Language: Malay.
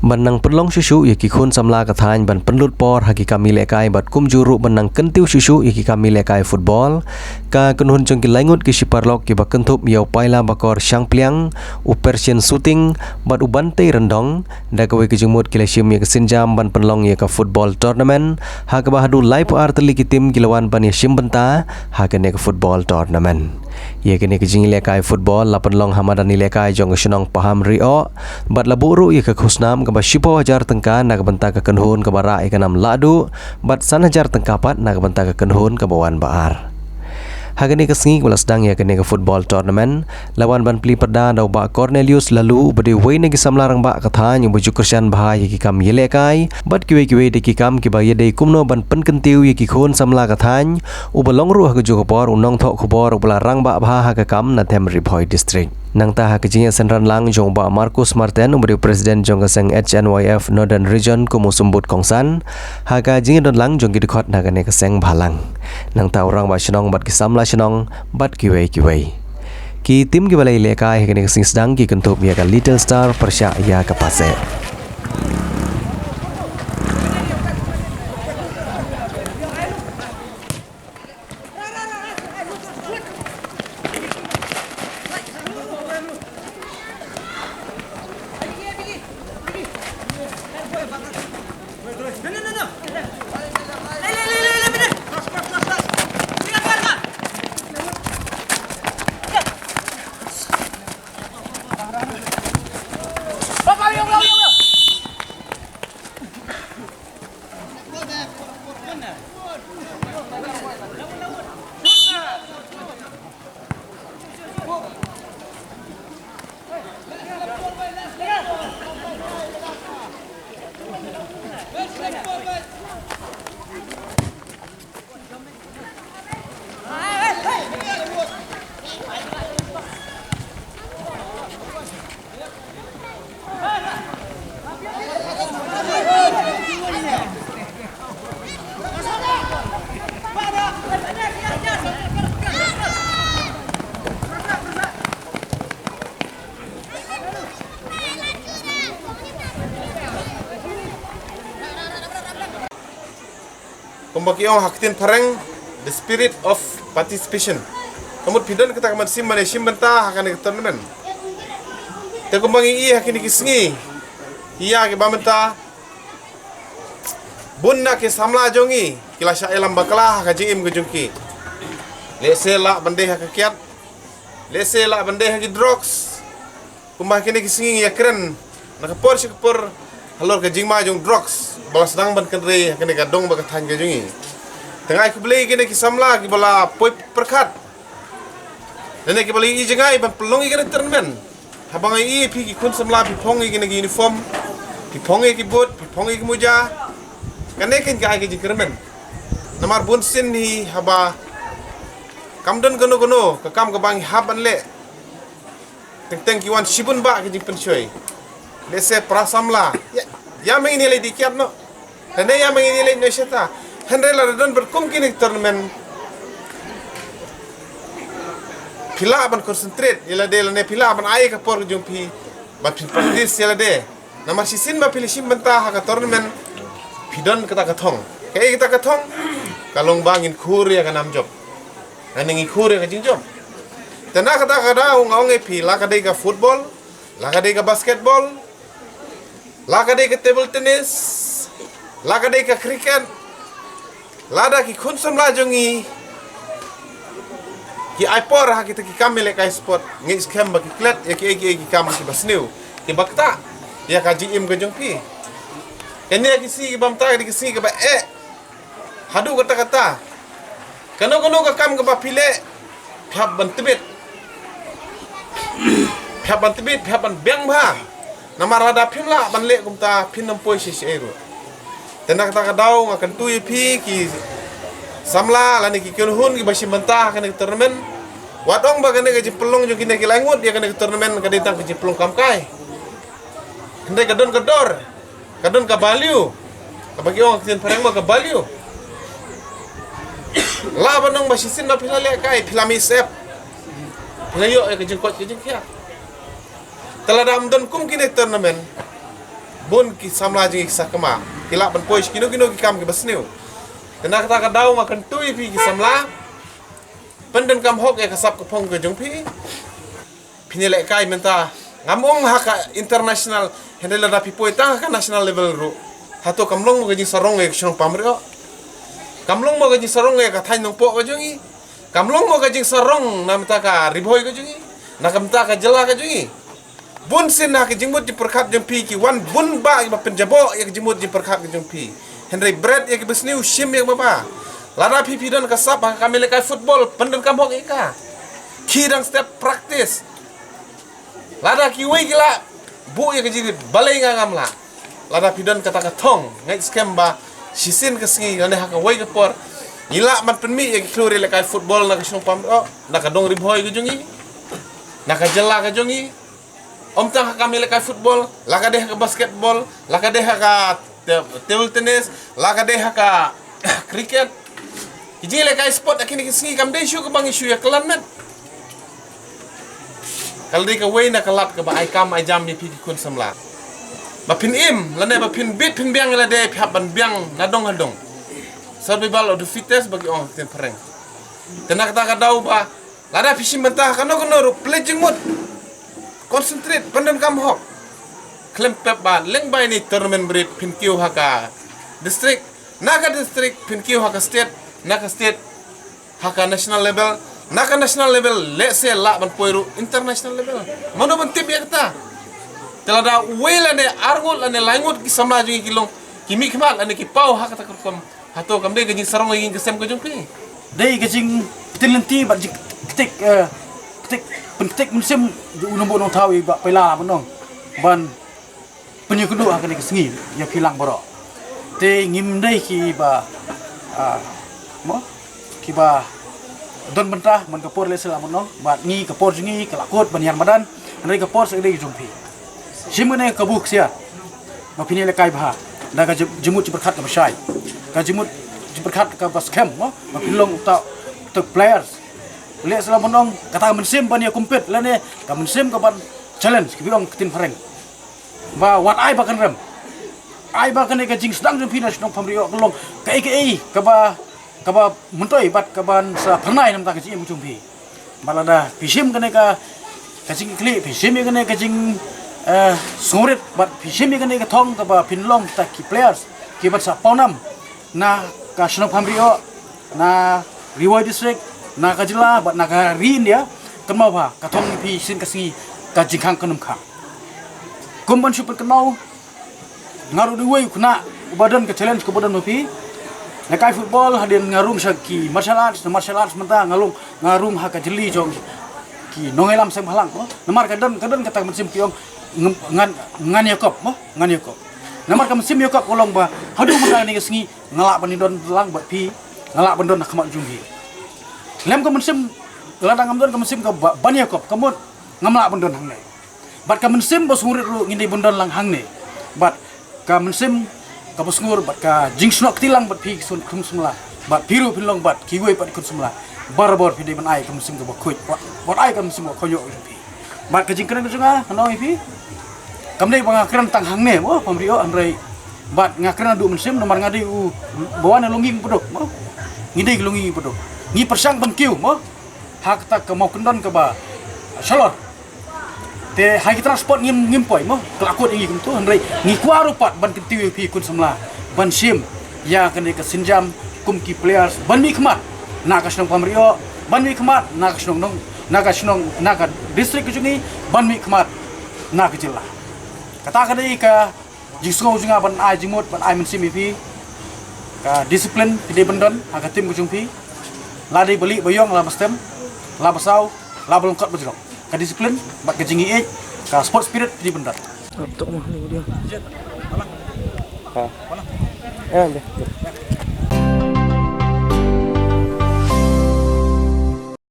Benang penlong susu yaki khun samla kathain ban penlut por haki kami lekai bat kum juru benang kentiu susu yaki kami lekai football ka kenhun jongki langut ki siparlok ki bakentup yau paila bakor syang pliang u Persian shooting bat u bantai rendong da kawe ki jengmut ki lesim ya kesinjam ban penlong ya ka football tournament ha ka bahadu live arteli ki tim kilawan ban ya simbenta ha ka ne ka football tournament ye kini ki jing lekai football la penlong hamadani lekai jong senong paham rio bat laburu ya ka khusnam ba sipo hajar tengka nak benta ke kenhun ke bara ikanam ladu bat san hajar tengkapat nak benta ke kenhun ke bawan baar hagani ke sengi wala sedang ya kene ke football tournament lawan ban pli perda dau ba Cornelius lalu bade wei negi samlarang ba katha yang buju kersian bahai ki kam yele kai bat kiwe de ki kam ki ba yede kumno ban penkentiu ye ki khon samla kathan u balong ru ha ke ju khobor unong tho khobor ubla rang ba bha ha ke kam na them Riphoy district nang ta ha ke jinga senran lang jong ba Marcus Martin ubri president jong kaseng HNYF Northern Region ku musumbut kongsan ha ka jinga don lang jong ki dikhot na kane kaseng bhalang nang ta orang ba shnong bat ki samla shnong bat kiwe ki tim ki balai lekai kane kasing sedang ki kentup ya ka Little Star Persya ya ka pase Kumbaki ong haktin pareng the spirit of participation. Kamut pidon kita kamat sim mane sim benta hakan ke tournament. Te kumbangi i hakini kisngi. Iya ke bamenta. Bunna ke samla jongi kila sya elam bakala ka jim ke jungki. Lese la bande ha kiat. Lese la bande ha drugs. Kumbaki kini kisngi ya keren. Nakapor sikapor halor ke jingma jong drugs. Balas sedang ban kendri kene gadong ba kathan ke jungi tengah ki beli kene ki samla ki bala poi perkat nene ki beli i jengai ban pelongi kene tournament habang i pi ki kun samla pi pongi kene ki uniform pi pongi ki boot pi pongi ki moja kene ken ka ki tournament namar bunsin ni haba kamdon gono ka kam ka bang haban le teng ki wan shibun ba ki pensyoi lese prasamla ya mengini le dikiat no hande ya mengini le nosyata hande la don berkum kini tournament pila ban concentrate ila de la ne pila ban ai ka por jumpi ba practice ila de namar sisin ba pilih sim benta ha ka tournament pidon kata kathong kai kita kathong kalong bangin khur ya ka nam job aning khur ya ka jing job tena kata kada ong e pila ka de ka football la ka de ka basketball laka de ke table tennis laka de ke cricket lada ki khunsom la jongi ki aipor ha kita ki kamele kai sport ngi scam ba ki klet ya ki kam ki basniu ki bakta ya ka jim ke jongpi kene ki si bamta ki si ke ba hadu kata kano ka kam ke ba pile phap ban tibet phap ban beng ba namarada pimla banle kumta pinam poi sisero tenak ta kadau ngakan tu pi ki samla lani ki kunhun ki basi mentah kan ke tournament wadong bagane ke pelong jo kine ki langut ya kan ke tournament ka ditang ke pelong kamkai hende kadon kador kadon ka baliu ka bagi ong tin parang ka baliu la banong basi sin na pilale kai pilami sep layo ke jengkot ke jengkia telah dalam don kum kini tournament bun ki samla jing kisah kema kilak ban poish kino ki kam ki basniu kena kata ka dau makan tui pi ki samla penden kam hok ya kasap ke pong ke jong pi pinilek kai menta ngamong haka international hendela da pi poi tang ka national level ru hato kamlong mo gajing sarong e kshong pamrio kamlong mo gajing sarong e ka thain nong po ka jongi kamlong mo gajing sarong nam ta ka ribhoi ka jongi nakam ta ka jela ka jongi bun sin na ka jingmut di perkhat jong pi ki wan bun ba ba penjabo ya jingmut di perkhat ka jong pi henry bread ya ki besniu shim ya baba lada pi don ka sap ka kamele kai football penden kam hok ika kidang step practice lada ki wei gila bu ya ka jiri balai ngam la lada pi don kata ka thong ngai scam ba sisin ka singi ngane ha ka wei ka por ila man penmi ya ki klore le kai football na ka shong pam na ka dong ribhoi ka jongi na ka jela ka jongi om tang kami lekai football, laka deh ke basketball, laka deh ke table tennis, laka deh ke cricket. Iji lekai sport akhirnya kesengi kam deh isu ke bang isu ya kelan net. Kalau di ke way na kelat ke ba ai kam ai jam ni pi kun samla. Ba pin im, lane ba pin bit pin biang la deh pihak ban biang nadong hadong. Survival of the fittest bagi orang tin pereng. Kena kata dau ba, lada fishing mentah kano pledging mood. Concentrate pandem kam hok klem pep ba leng bai ni tournament breed pinkiu haka district naga district pinkiu haka state naga state haka national level naga national level let's say la ban poiru international level mano ban tip ya kata telada wela ne argol ane langut ki samla jingi kilong kimi khmal ane ki pau haka ta kom hato kam de gajing sarong ngin kesem ko jumpi dei gajing tilenti ba ketik penting musim unombo nong tawi ba pela benong ban penyu kudu akan kesengi ya hilang borok te ngim dei ki ba mo ki ba don mentah man kapor le sela benong ba ngi kapor jingi kelakut ban yang badan andai kapor segede jumpi simene kabuk sia ma pini le kai bha da ka jemut berkat ka basai ka jemut berkat ka baskem mo ma pilong ta players lihat selama nong kata mensim ban ya kumpet lane ka mensim ka ban challenge ki bilang ketin pareng ba wat ai ba kan rem ai ba kan ka jing sedang jumpi nas nong pamrio kelong ka ba muntoi bat ka ban sa pernai nam ta ka jing jumpi balada pisim kan ka jing kli pisim kan ka jing surit bat pisim kan ka thong ka ba pinlong ta ki players ki bat sa paunam na ka snong pamrio na riwai district na kajila bat na rin dia kan mau ba ka thong pi sin ka singi ka jingkhang kanum kha kumban super kan mau ngaru di wei kuna badan ke challenge ke badan pi na kai football hadin ngarum saki martial arts menta ngarum ha ka jeli jong ki nongelam sem halang namar kadan kata mesim piong ngan yakop ngan yakop namar ka mesim yakop kolong ba hadu maka ni singi ngalak banidon lang bat pi ngalak bandon nak mak junghi lem ka mensim ladang amdon ka mensim ka banya kop kamut ngamla bondon hang ne bat ka mensim bos ngurit ru ngindi bondon lang hang ne bat ka mensim ka bos ngur bat ka jingsnok tilang bat pi sun kum semla bat piru pilong bat kiwei bat kun semla barbor pi de ban ai ka mensim ka bakut bat ai ka mensim ko yo pi bat ka jingkran sunga no pi kamdei bang akran tang hang ne mo pamrio andrei bat ngakran adu mensim nomor ngadi u bawana longing pedok mo ngidei longing pedok ni persang bangkiu mo hak tak ke mau kendon ke ba salot te hai transport ngim poi mo kelakut ingi kum tu handrai ngi kwaru pat ban ketiu pi kun semla ban sim ya kene ke sinjam kum ki players ban mi khmat na ka snong pamrio ban mi khmat na ka snong nong na ka district jungi ban mi khmat na ka jilla kata ka dei ka jisngo junga ban ai jimut ban ai men sim pi ka disiplin pide bendon ha tim ku jungpi ladi beli boyong la bastem la basau la belongkot bejrok ka disiplin bat ke jingi ka sport spirit di bendar Tok mah ni dia. ha Eh,